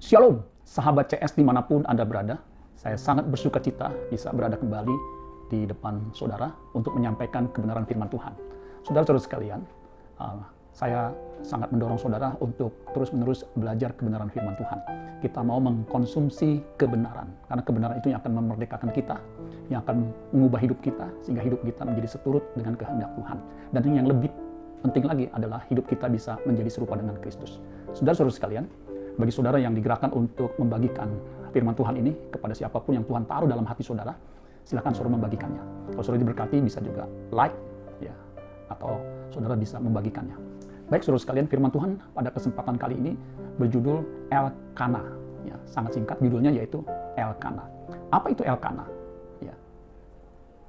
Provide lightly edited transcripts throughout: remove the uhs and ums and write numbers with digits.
Shalom, sahabat CS dimanapun Anda berada. Saya sangat bersuka cita bisa berada kembali di depan saudara untuk menyampaikan kebenaran firman Tuhan. Saudara-saudara sekalian, saya sangat mendorong saudara untuk terus-menerus belajar kebenaran firman Tuhan. Kita mau mengkonsumsi kebenaran, karena kebenaran itu yang akan memerdekakan kita, yang akan mengubah hidup kita, sehingga hidup kita menjadi seturut dengan kehendak Tuhan. Dan yang lebih penting lagi adalah hidup kita bisa menjadi serupa dengan Kristus. Saudara-saudara sekalian, bagi saudara yang digerakkan untuk membagikan firman Tuhan ini kepada siapapun yang Tuhan taruh dalam hati saudara, silakan saudara membagikannya. Kalau saudara diberkati, bisa juga like, ya, atau saudara bisa membagikannya. Baik saudara sekalian, firman Tuhan pada kesempatan kali ini berjudul Elkana. Ya, sangat singkat judulnya, yaitu Elkana. Apa itu Elkana? Ya.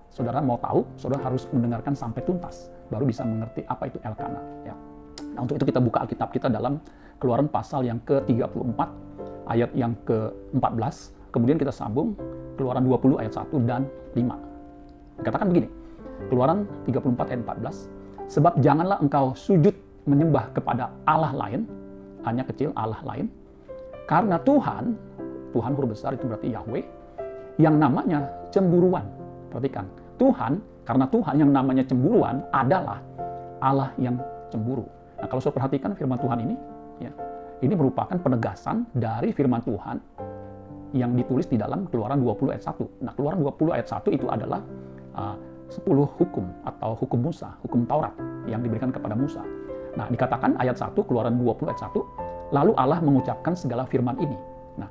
Saudara mau tahu, saudara harus mendengarkan sampai tuntas, baru bisa mengerti apa itu Elkana. Ya. Nah, untuk itu kita buka Alkitab kita dalam Keluaran pasal yang ke-34, ayat yang ke-14. Kemudian kita sambung Keluaran 20 ayat 1 dan 5. Dikatakan begini, Keluaran 34 ayat 14, sebab janganlah engkau sujud menyembah kepada Allah lain, hanya kecil Allah lain, karena Tuhan huruf besar itu berarti Yahweh, yang namanya cemburuan. Perhatikan, Tuhan, karena Tuhan yang namanya cemburuan adalah Allah yang cemburu. Nah, kalau saya perhatikan firman Tuhan ini, ya, ini merupakan penegasan dari firman Tuhan yang ditulis di dalam Keluaran 20 ayat 1. Nah, Keluaran 20 ayat 1 itu adalah 10 hukum atau hukum Musa, hukum Taurat yang diberikan kepada Musa. Nah, dikatakan ayat 1, Keluaran 20 ayat 1, lalu Allah mengucapkan segala firman ini. Nah,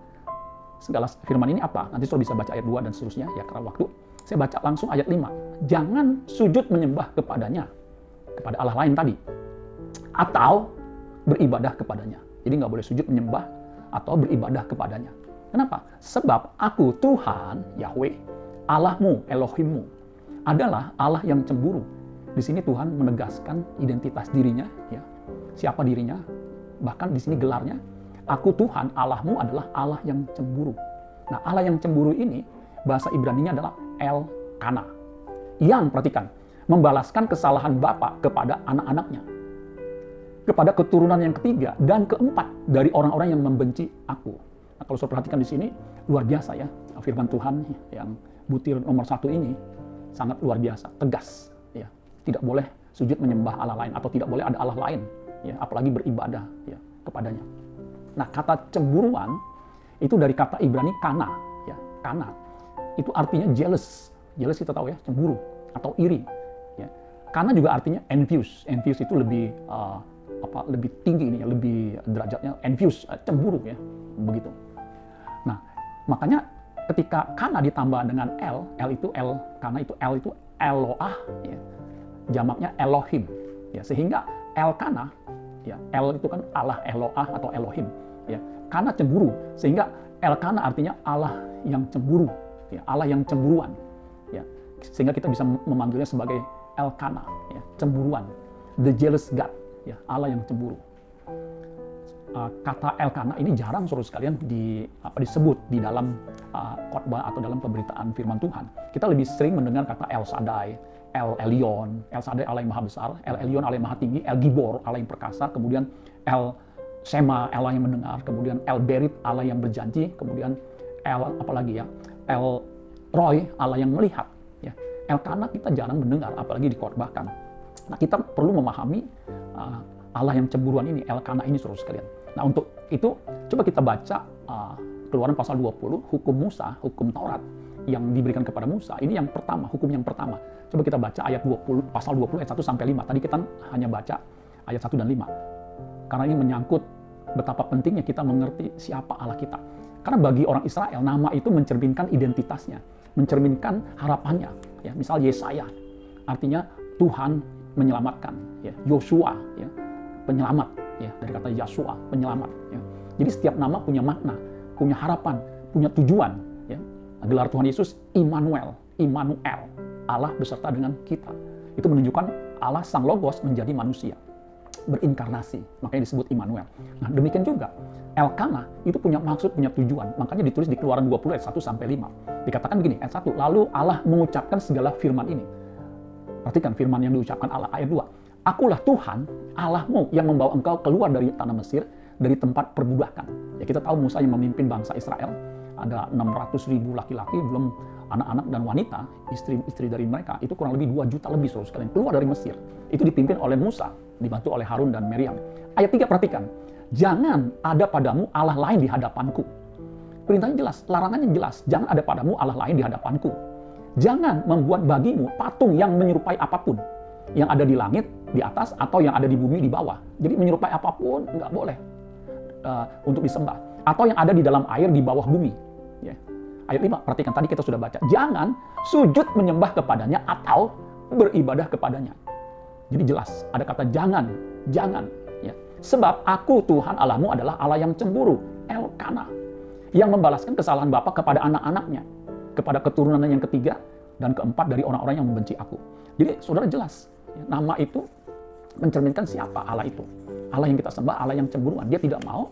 segala firman ini apa? Nanti saudara bisa baca ayat 2 dan seterusnya, ya karena waktu. Saya baca langsung ayat 5. Jangan sujud menyembah kepadanya, kepada Allah lain tadi, atau beribadah kepadanya. Jadi nggak boleh sujud menyembah atau beribadah kepadanya. Kenapa? Sebab aku Tuhan, Yahweh, Allahmu, Elohimmu, adalah Allah yang cemburu. Di sini Tuhan menegaskan identitas dirinya, ya. Siapa dirinya? Bahkan di sini gelarnya, aku Tuhan, Allahmu adalah Allah yang cemburu. Nah, Allah yang cemburu ini, bahasa Ibraninya adalah Elkana. Yang, perhatikan, membalaskan kesalahan bapa kepada anak-anaknya, kepada keturunan yang ketiga dan keempat dari orang-orang yang membenci aku. Nah, kalau saya perhatikan di sini, luar biasa ya, firman Tuhan yang butir nomor 1 ini sangat luar biasa, tegas. Ya. Tidak boleh sujud menyembah Allah lain, atau tidak boleh ada Allah lain, ya, apalagi beribadah, ya, kepadanya. Nah, kata cemburuan itu dari kata Ibrani kana, ya, kana. Itu artinya jealous. Jealous kita tahu ya, cemburu atau iri. Ya. Kana juga artinya envious. Envious itu lebih lebih tinggi ini ya, lebih derajatnya envious, cemburu ya, begitu. Nah, makanya ketika kana ditambah dengan L itu kana itu L itu Eloah, ya, jamaknya Elohim, ya, sehingga Elkana, ya, L itu kan Allah, Eloah atau Elohim, ya, kana cemburu, sehingga Elkana artinya Allah yang cemburu, ya, Allah yang cemburuan, ya, sehingga kita bisa memanggilnya sebagai Elkana, ya, cemburuan, the jealous God. Ya, Allah yang cemburu. Kata Elkana ini jarang saudara sekalian disebut di dalam khotbah atau dalam pemberitaan firman Tuhan. Kita lebih sering mendengar kata El Shaddai, El Elyon, El Shaddai Allah yang maha besar, El Elyon Allah yang maha tinggi, El Gibor Allah yang perkasa, kemudian El Shema Allah yang mendengar, kemudian El Berit Allah yang berjanji, kemudian El apalagi ya, El Roy Allah yang melihat. Ya. Elkana kita jarang mendengar, apalagi dikhotbahkan. Nah, kita perlu memahami Allah yang cemburuan ini, Elkana ini saudara sekalian. Nah, untuk itu coba kita baca Keluaran pasal 20, hukum Musa, hukum Taurat yang diberikan kepada Musa. Ini yang pertama, hukum yang pertama. Coba kita baca ayat 20, pasal 20 ayat 1 sampai 5. Tadi kita hanya baca ayat 1 dan 5. Karena ini menyangkut betapa pentingnya kita mengerti siapa Allah kita. Karena bagi orang Israel, nama itu mencerminkan identitasnya, mencerminkan harapannya. Ya, misal Yesaya, artinya Tuhan menyelamatkan, ya, Yosua, ya, penyelamat, ya, dari kata Yasua, penyelamat, ya. Jadi setiap nama punya makna, punya harapan, punya tujuan, ya. Gelar Tuhan Yesus Immanuel, Allah beserta dengan kita. Itu menunjukkan Allah Sang Logos menjadi manusia, berinkarnasi, makanya disebut Immanuel. Nah, demikian juga Elkana itu punya maksud, punya tujuan, makanya ditulis di Keluaran 20 ayat 1 sampai 5. Dikatakan begini, ayat 1, lalu Allah mengucapkan segala firman ini. Perhatikan firman yang diucapkan Allah, ayat 2. Akulah Tuhan, Allahmu yang membawa engkau keluar dari tanah Mesir, dari tempat perbudakan. Ya, kita tahu Musa yang memimpin bangsa Israel, ada 600.000 laki-laki, belum anak-anak dan wanita, istri-istri dari mereka, itu kurang lebih 2 juta lebih, saudara sekalian, keluar dari Mesir. Itu dipimpin oleh Musa, dibantu oleh Harun dan Miriam. Ayat 3, perhatikan. Jangan ada padamu Allah lain di hadapanku. Perintahnya jelas, larangannya jelas. Jangan ada padamu Allah lain di hadapanku. Jangan membuat bagimu patung yang menyerupai apapun. Yang ada di langit, di atas, atau yang ada di bumi, di bawah. Jadi menyerupai apapun, nggak boleh untuk disembah. Atau yang ada di dalam air, di bawah bumi. Ya. Ayat 5, perhatikan, tadi kita sudah baca. Jangan sujud menyembah kepadanya atau beribadah kepadanya. Jadi jelas, ada kata jangan. Ya. Sebab aku Tuhan Allahmu adalah Allah yang cemburu, Elkana, yang membalaskan kesalahan bapa kepada anak-anaknya, kepada keturunannya yang ketiga dan keempat dari orang-orang yang membenci aku. Jadi saudara jelas, nama itu mencerminkan siapa Allah itu. Allah yang kita sembah, Allah yang cemburuan. Dia tidak mau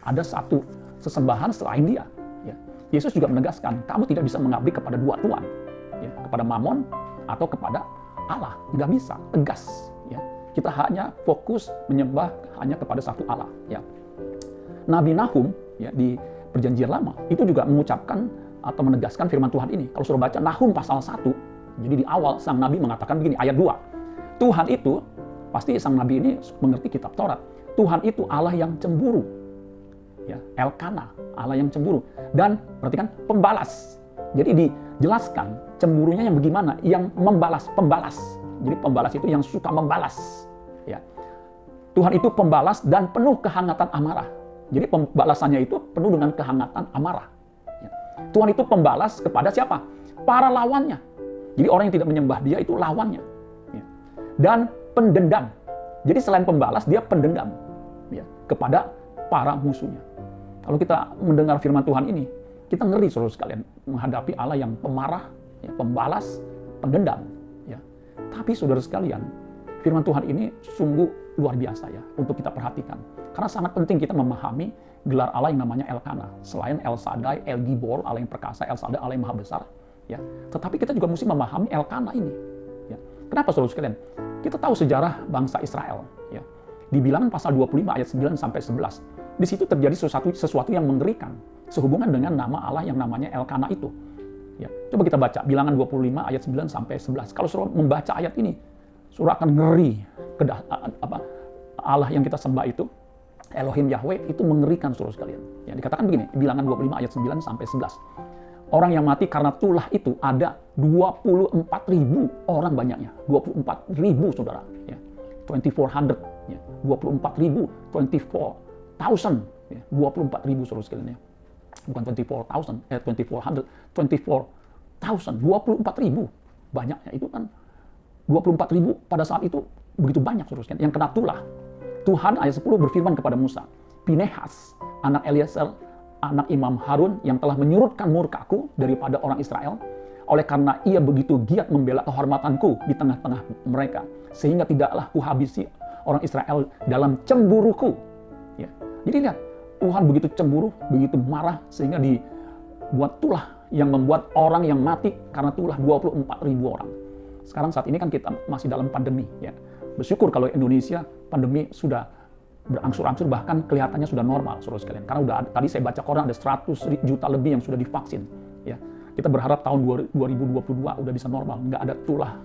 ada satu sesembahan selain dia. Ya. Yesus juga menegaskan, kamu tidak bisa mengabdi kepada 2 tuan, ya, kepada Mamon atau kepada Allah. Tidak bisa, tegas. Ya. Kita hanya fokus menyembah hanya kepada satu Allah. Ya. Nabi Nahum, ya, di Perjanjian Lama itu juga mengucapkan atau menegaskan firman Tuhan ini. Kalau sudah baca Nahum pasal 1, jadi di awal sang Nabi mengatakan begini, ayat 2. Tuhan itu, pasti sang Nabi ini mengerti kitab Taurat. Tuhan itu Allah yang cemburu. Ya, Elkana, Allah yang cemburu. Dan perhatikan, pembalas. Jadi dijelaskan cemburunya yang bagaimana, yang membalas, pembalas. Jadi pembalas itu yang suka membalas. Ya. Tuhan itu pembalas dan penuh kehangatan amarah. Jadi pembalasannya itu penuh dengan kehangatan amarah. Ya. Tuhan itu pembalas kepada siapa? Para lawannya. Jadi orang yang tidak menyembah dia itu lawannya. Ya. Dan pendendam. Jadi selain pembalas, dia pendendam, ya, kepada para musuhnya. Kalau kita mendengar firman Tuhan ini, kita ngeri saudara sekalian menghadapi Allah yang pemarah, ya, pembalas, pendendam. Ya. Tapi saudara sekalian, firman Tuhan ini sungguh luar biasa ya untuk kita perhatikan. Karena sangat penting kita memahami gelar Allah yang namanya Elkana. Selain El Shaddai, El Gibor, Allah yang perkasa, El Shaddai, Allah yang maha besar. Ya. Tetapi kita juga mesti memahami Elkana ini. Ya. Kenapa saudara sekalian? Kita tahu sejarah bangsa Israel. Ya. Di Bilangan pasal 25 ayat 9 sampai 11. Di situ terjadi sesuatu yang mengerikan sehubungan dengan nama Allah yang namanya Elkana itu. Ya. Coba kita baca Bilangan 25 ayat 9 sampai 11. Kalau saudara membaca ayat ini, saudara akan ngeri Allah yang kita sembah itu, Elohim Yahweh, itu mengerikan saudara sekalian. Ya, dikatakan begini, Bilangan 25 ayat 9 sampai 11. Orang yang mati karena tulah itu ada 24.000 orang banyaknya. 24.000 saudara. Ya. 2,400. Ya. 24.000. 24,000. Ya. 24.000 saudara sekalian. Ya. Bukan 24,000. 2400. 24,000. 24.000. Banyaknya itu kan. 24.000 pada saat itu begitu banyak saudara sekalian. Yang kena tulah. Tuhan ayat 10 berfirman kepada Musa. Pinehas, anak Eliezer, anak Imam Harun yang telah menyurutkan murkaku daripada orang Israel, oleh karena ia begitu giat membela kehormatanku di tengah-tengah mereka, sehingga tidaklah kuhabisi orang Israel dalam cemburuku. Ya. Jadi lihat, Tuhan begitu cemburu, begitu marah, sehingga dibuat tulah yang membuat orang yang mati karena tulah 24.000 orang. Sekarang saat ini kan kita masih dalam pandemi. Ya. Bersyukur kalau Indonesia pandemi sudah berangsur-angsur, bahkan kelihatannya sudah normal, saudara sekalian. Karena tadi saya baca koran ada 100 juta lebih yang sudah divaksin. Ya, kita berharap tahun 2022 udah bisa normal, nggak ada tulah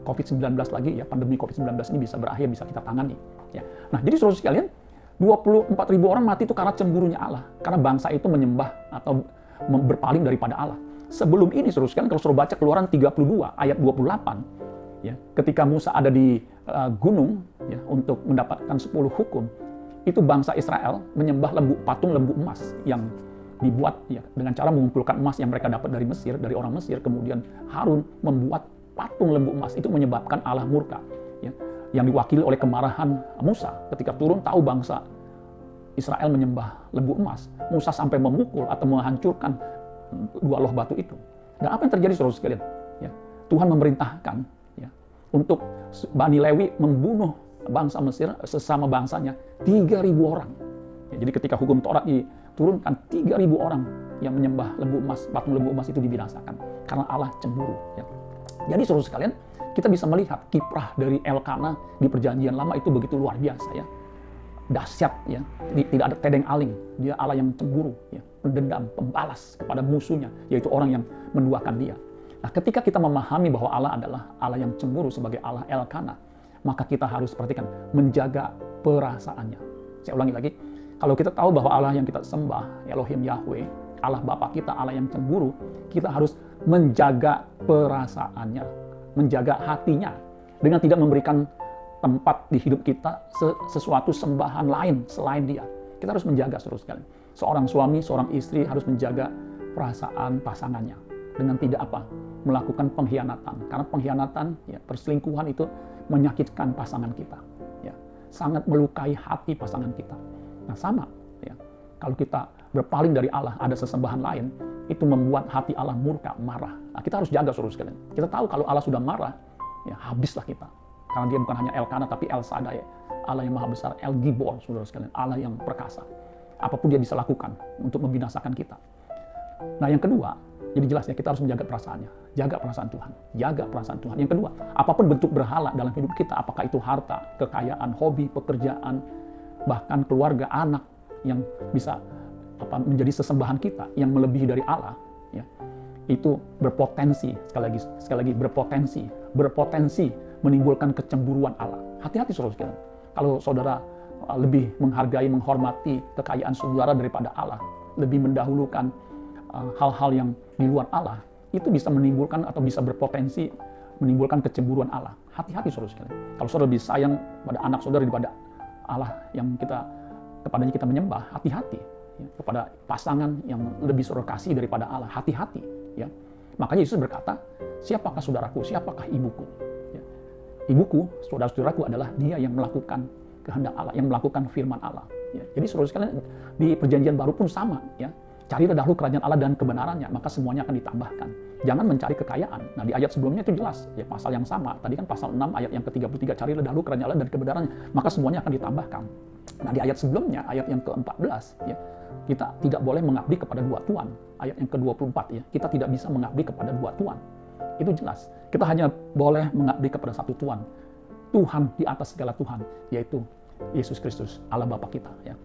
COVID-19 lagi, ya, pandemi COVID-19 ini bisa berakhir, bisa kita tangani. Ya. Nah, jadi saudara sekalian, 24.000 orang mati itu karena cemburunya Allah, karena bangsa itu menyembah atau berpaling daripada Allah. Sebelum ini, saudara sekalian, kalau saudara baca Keluaran 32 ayat 28, ya, ketika Musa ada di gunung, ya, untuk mendapatkan 10 hukum, itu bangsa Israel menyembah patung lembu emas yang dibuat, ya, dengan cara mengumpulkan emas yang mereka dapat dari Mesir, dari orang Mesir. Kemudian Harun membuat patung lembu emas, itu menyebabkan Allah murka, ya, yang diwakili oleh kemarahan Musa ketika turun tahu bangsa Israel menyembah lembu emas. Musa sampai memukul atau menghancurkan 2 loh batu itu. Dan apa yang terjadi saudara sekalian? Ya, Tuhan memerintahkan, ya, untuk Bani Lewi membunuh bangsa Mesir sesama bangsanya 3.000 orang. Ya, jadi ketika hukum Taurat diturunkan, 3.000 orang yang menyembah lembu emas, patung lembu emas itu dibinasakan karena Allah cemburu. Ya. Jadi saudara sekalian, kita bisa melihat kiprah dari Elkana di Perjanjian Lama itu begitu luar biasa. Ya. dahsyat, ya. Tidak ada tedeng aling. Dia Allah yang cemburu, ya, pendendam, pembalas kepada musuhnya, yaitu orang yang menduakan dia. Nah, ketika kita memahami bahwa Allah adalah Allah yang cemburu sebagai Allah Elkana, maka kita harus perhatikan, menjaga perasaannya. Saya ulangi lagi, kalau kita tahu bahwa Allah yang kita sembah, Elohim Yahweh, Allah Bapa kita, Allah yang cemburu, kita harus menjaga perasaannya, menjaga hatinya, dengan tidak memberikan tempat di hidup kita sesuatu sembahan lain selain dia. Kita harus menjaga terus sekali. Seorang suami, seorang istri harus menjaga perasaan pasangannya dengan tidak melakukan pengkhianatan. Karena pengkhianatan, ya, perselingkuhan itu menyakitkan pasangan kita, ya, sangat melukai hati pasangan kita. Nah, sama, ya, kalau kita berpaling dari Allah, ada sesembahan lain, itu membuat hati Allah murka, marah. Nah, kita harus jaga terus sekali. Kita tahu kalau Allah sudah marah, ya, habislah kita. Karena dia bukan hanya Elkana, tapi El Shaddai, Allah yang maha besar, El Gibor, saudara sekalian, Allah yang perkasa. Apapun dia bisa lakukan untuk membinasakan kita. Nah, yang kedua, jadi jelas ya, kita harus menjaga perasaannya. Jaga perasaan Tuhan. Jaga perasaan Tuhan. Yang kedua, apapun bentuk berhala dalam hidup kita, apakah itu harta, kekayaan, hobi, pekerjaan, bahkan keluarga, anak, yang bisa menjadi sesembahan kita, yang melebihi dari Allah, ya, itu berpotensi, sekali lagi berpotensi menimbulkan kecemburuan Allah. Hati-hati saudara sekalian. Kalau saudara lebih menghargai, menghormati kekayaan saudara daripada Allah, lebih mendahulukan hal-hal yang di luar Allah, itu bisa menimbulkan atau bisa berpotensi menimbulkan kecemburuan Allah. Hati-hati saudara sekalian. Kalau saudara lebih sayang pada anak saudara daripada Allah yang kepadanya kita menyembah, hati-hati. Ya, kepada pasangan yang lebih saudara kasih daripada Allah, hati-hati. Ya. Makanya Yesus berkata, siapakah saudaraku, siapakah ibuku? Ibuku, saudara-saudaraku adalah dia yang melakukan kehendak Allah, yang melakukan firman Allah. Ya, jadi saudara sekalian, di perjanjian baru pun sama. Ya. Carilah dahulu kerajaan Allah dan kebenarannya, maka semuanya akan ditambahkan. Jangan mencari kekayaan. Nah, di ayat sebelumnya itu jelas, ya, pasal yang sama. Tadi kan pasal 6 ayat yang ke-33, carilah dahulu kerajaan Allah dan kebenarannya, maka semuanya akan ditambahkan. Nah, di ayat sebelumnya, ayat yang ke-14, ya, kita tidak boleh mengabdi kepada dua tuan. Ayat yang ke-24, ya, kita tidak bisa mengabdi kepada dua tuan. Itu jelas. Kita hanya boleh mengabdi kepada satu Tuhan. Tuhan di atas segala Tuhan, yaitu Yesus Kristus, Allah Bapa kita. Ya.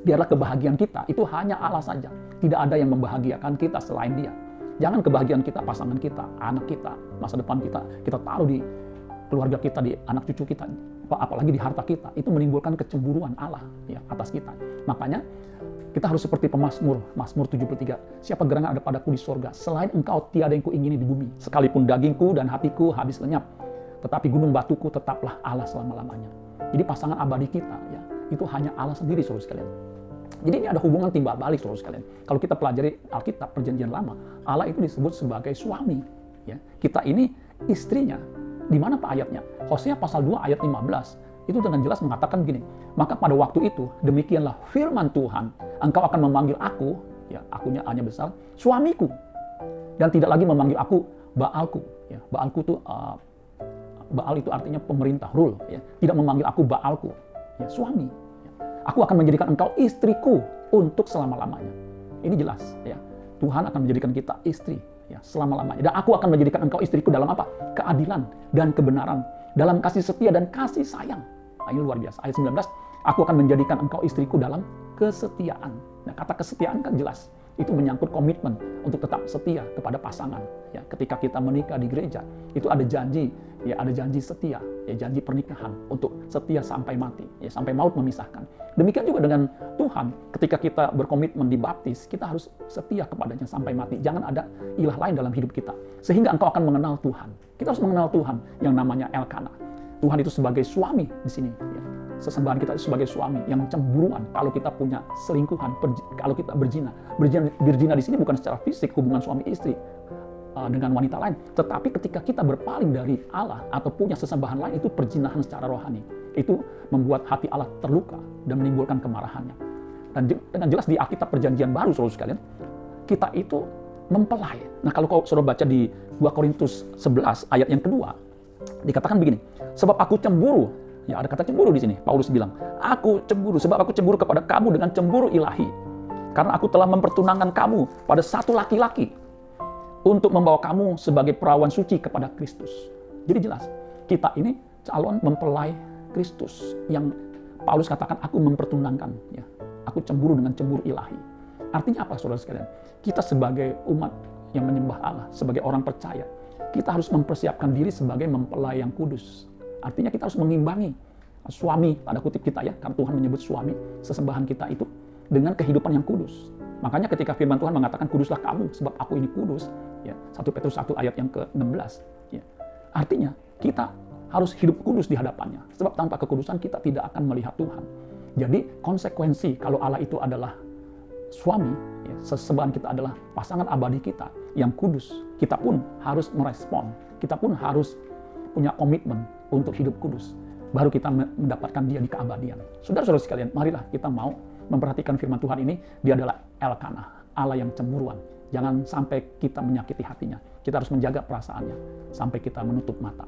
Biarlah kebahagiaan kita itu hanya Allah saja. Tidak ada yang membahagiakan kita selain Dia. Jangan kebahagiaan kita, pasangan kita, anak kita, masa depan kita taruh di keluarga kita, di anak cucu kita, apalagi di harta kita. Itu menimbulkan kecemburuan Allah, ya, atas kita. Makanya kita harus seperti pemazmur, Mazmur 73. Siapa gerangan ada padaku di sorga, selain engkau tiada yang kuingini di bumi. Sekalipun dagingku dan hatiku habis lenyap, tetapi gunung batuku tetaplah Allah selama-lamanya. Jadi pasangan abadi kita, ya, itu hanya Allah sendiri, saudara sekalian. Jadi ini ada hubungan timbal balik, saudara sekalian. Kalau kita pelajari Alkitab Perjanjian Lama, Allah itu disebut sebagai suami. Ya. Kita ini istrinya. Di mana Pak ayatnya? Hosea pasal 2 ayat 15. Itu dengan jelas mengatakan begini, maka pada waktu itu, demikianlah firman Tuhan, engkau akan memanggil aku, ya, akunya A-nya besar, suamiku, dan tidak lagi memanggil aku Baalku. Ya, Baalku itu, Baal itu artinya pemerintah, rule. Ya. Tidak memanggil aku Baalku, ya, suami. Ya. Aku akan menjadikan engkau istriku untuk selama-lamanya. Ini jelas, ya. Tuhan akan menjadikan kita istri, ya, selama-lamanya. Dan aku akan menjadikan engkau istriku dalam apa? Keadilan dan kebenaran, dalam kasih setia dan kasih sayang. Nah, ini luar biasa. Ayat 19, aku akan menjadikan engkau istriku dalam kesetiaan. Nah, kata kesetiaan kan jelas. Itu menyangkut komitmen untuk tetap setia kepada pasangan. Ya, ketika kita menikah di gereja, itu ada janji, ya, ada janji setia, ya, janji pernikahan untuk setia sampai mati, ya, sampai maut memisahkan. Demikian juga dengan Tuhan, ketika kita berkomitmen dibaptis, kita harus setia kepadanya sampai mati. Jangan ada ilah lain dalam hidup kita. Sehingga engkau akan mengenal Tuhan. Kita harus mengenal Tuhan yang namanya Elkana. Tuhan itu sebagai suami di sini. Ya. Sesembahan kita itu sebagai suami yang cemburuan kalau kita punya selingkuhan, kalau kita berzina. Berzina di sini bukan secara fisik, hubungan suami istri dengan wanita lain. Tetapi ketika kita berpaling dari Allah atau punya sesembahan lain, itu perzinahan secara rohani. Itu membuat hati Allah terluka dan menimbulkan kemarahannya. Dan dengan jelas di Alkitab Perjanjian Baru, saudara sekalian, kita itu mempelai. Nah, kalau saudara baca di 2 Korintus 11 ayat yang kedua, dikatakan begini, sebab aku cemburu. Ya, ada kata cemburu di sini. Paulus bilang, aku cemburu sebab aku cemburu kepada kamu dengan cemburu ilahi. Karena aku telah mempertunangkan kamu pada satu laki-laki untuk membawa kamu sebagai perawan suci kepada Kristus. Jadi jelas, kita ini calon mempelai Kristus yang Paulus katakan, aku mempertunangkan, ya, aku cemburu dengan cemburu ilahi. Artinya apa, saudara sekalian? Kita sebagai umat yang menyembah Allah, sebagai orang percaya, kita harus mempersiapkan diri sebagai mempelai yang kudus. Artinya kita harus mengimbangi suami, tanda kutip kita ya, karena Tuhan menyebut suami, sesembahan kita itu, dengan kehidupan yang kudus. Makanya ketika firman Tuhan mengatakan, kuduslah kamu, sebab aku ini kudus, ya, 1 Petrus 1 ayat yang ke-16. Ya. Artinya, kita harus hidup kudus di hadapannya. Sebab tanpa kekudusan kita tidak akan melihat Tuhan. Jadi konsekuensi kalau Allah itu adalah suami, ya, sesembahan kita adalah pasangan abadi kita yang kudus, kita pun harus merespon. Kita pun harus punya komitmen untuk hidup kudus. Baru kita mendapatkan dia di keabadian. Saudara-saudara sekalian, marilah kita mau memperhatikan firman Tuhan ini. Dia adalah Elkanah, Allah yang cemburuan. Jangan sampai kita menyakiti hatinya. Kita harus menjaga perasaannya sampai kita menutup mata.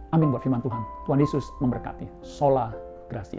Amin buat firman Tuhan. Tuhan Yesus memberkati. Sola Gracia.